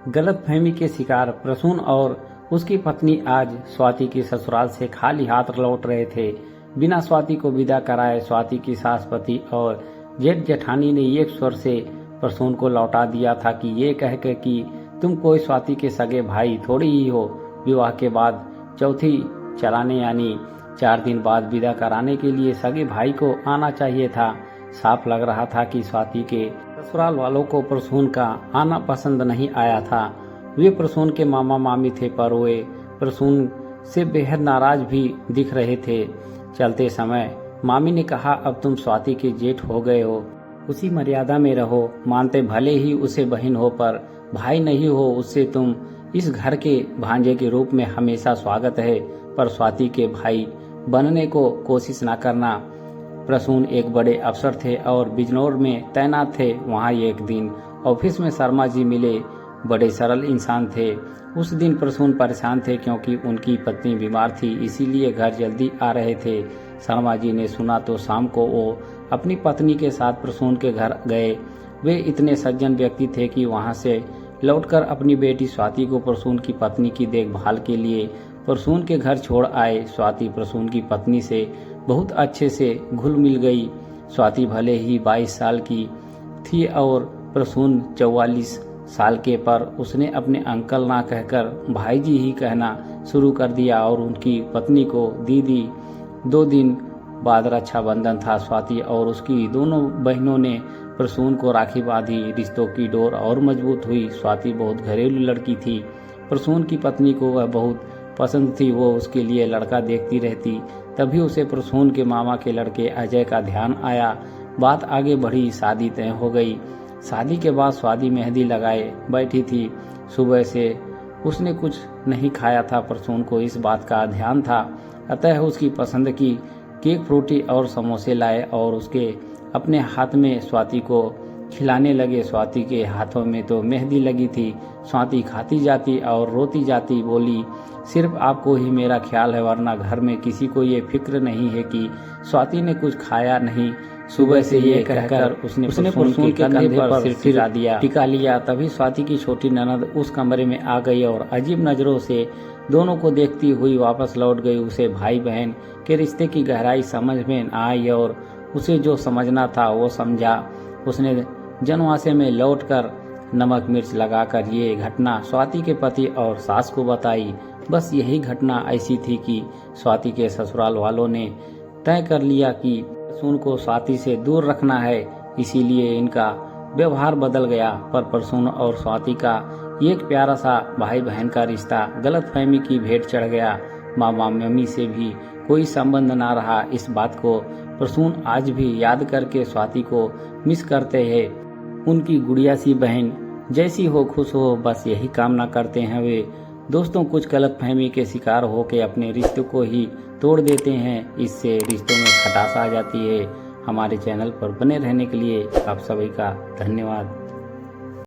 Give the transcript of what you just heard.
गलतफहमी के शिकार प्रसून और उसकी पत्नी आज स्वाति के ससुराल से खाली हाथ लौट रहे थे। बिना स्वाति को विदा कराए स्वाति की सास पति और जेठ जेठानी ने एक स्वर से प्रसून को लौटा दिया था कि ये कहकर कि तुम कोई स्वाति के सगे भाई थोड़ी ही हो। विवाह के बाद चौथी चलाने यानी 4 दिन बाद विदा कराने के लिए सगे भाई को आना चाहिए था। साफ लग रहा था कि स्वाति के ससुराल वालों को प्रसून का आना पसंद नहीं आया था। वे प्रसून के मामा मामी थे, पर वे प्रसून से बेहद नाराज भी दिख रहे थे। चलते समय मामी ने कहा, अब तुम स्वाति के जेठ हो गए हो, उसी मर्यादा में रहो। मानते भले ही उसे बहन हो, पर भाई नहीं हो उससे। तुम इस घर के भांजे के रूप में हमेशा स्वागत है, पर स्वाति के भाई बनने को कोशिश न करना। प्रसून एक बड़े अफसर थे और बिजनौर में तैनात थे। वहाँ एक दिन ऑफिस में शर्मा जी मिले। बड़े सरल इंसान थे। उस दिन प्रसून परेशान थे क्योंकि उनकी पत्नी बीमार थी, इसीलिए घर जल्दी आ रहे थे। शर्मा जी ने सुना तो शाम को वो अपनी पत्नी के साथ प्रसून के घर गए। वे इतने सज्जन व्यक्ति थे कि वहां से लौटकर अपनी बेटी स्वाति को प्रसून की पत्नी की देखभाल के लिए प्रसून के घर छोड़ आए। स्वाति प्रसून की पत्नी से बहुत अच्छे से घुल मिल गई। स्वाति भले ही 22 साल की थी और प्रसून 44 साल के, पर उसने अपने अंकल ना कहकर भाईजी ही कहना शुरू कर दिया और उनकी पत्नी को दीदी। 2 दिन बाद रक्षाबंधन था। स्वाति और उसकी दोनों बहनों ने प्रसून को राखी बांधी। रिश्तों की डोर और मजबूत हुई। स्वाति बहुत घरेलू लड़की थी। प्रसून की पत्नी को वह बहुत पसंद थी। वो उसके लिए लड़का देखती रहती। तभी उसे प्रसून के मामा के लड़के अजय का ध्यान आया। बात आगे बढ़ी, शादी तय हो गई। शादी के बाद स्वाति मेहंदी लगाए बैठी थी। सुबह से उसने कुछ नहीं खाया था। प्रसून को इस बात का ध्यान था, अतः उसकी पसंद की केक, फ्रूटी और समोसे लाए और उसके अपने हाथ में स्वाति को खिलाने लगे। स्वाति के हाथों में तो मेहंदी लगी थी। स्वाति खाती जाती और रोती जाती। बोली, सिर्फ आपको ही मेरा ख्याल है, वरना घर में किसी को ये फिक्र नहीं है कि स्वाति ने कुछ खाया नहीं। सुबह से ये कहकर उसने प्रसून के कंधे पर सिर टिका लिया। तभी स्वाति की छोटी ननद उस कमरे में आ गई और अजीब नजरों से दोनों को देखती हुई वापस लौट गई। उसे भाई बहन के रिश्ते की गहराई समझ में आई और उसे जो समझना था वो समझा। उसने जनवासे में लौटकर नमक मिर्च लगाकर ये घटना स्वाति के पति और सास को बताई। बस यही घटना ऐसी थी कि स्वाति के ससुराल वालों ने तय कर लिया कि प्रसून को स्वाति से दूर रखना है, इसीलिए इनका व्यवहार बदल गया। पर प्रसून और स्वाति का एक प्यारा सा भाई बहन का रिश्ता गलतफहमी की भेंट चढ़ गया। मामा मम्मी से भी कोई संबंध ना रहा। इस बात को प्रसून आज भी याद करके स्वाति को मिस करते हैं। उनकी गुड़िया सी बहन जैसी हो, खुश हो, बस यही कामना करते हैं वे। दोस्तों, कुछ गलतफहमी के शिकार होकर अपने रिश्ते को ही तोड़ देते हैं। इससे रिश्तों में खटास आ जाती है। हमारे चैनल पर बने रहने के लिए आप सभी का धन्यवाद।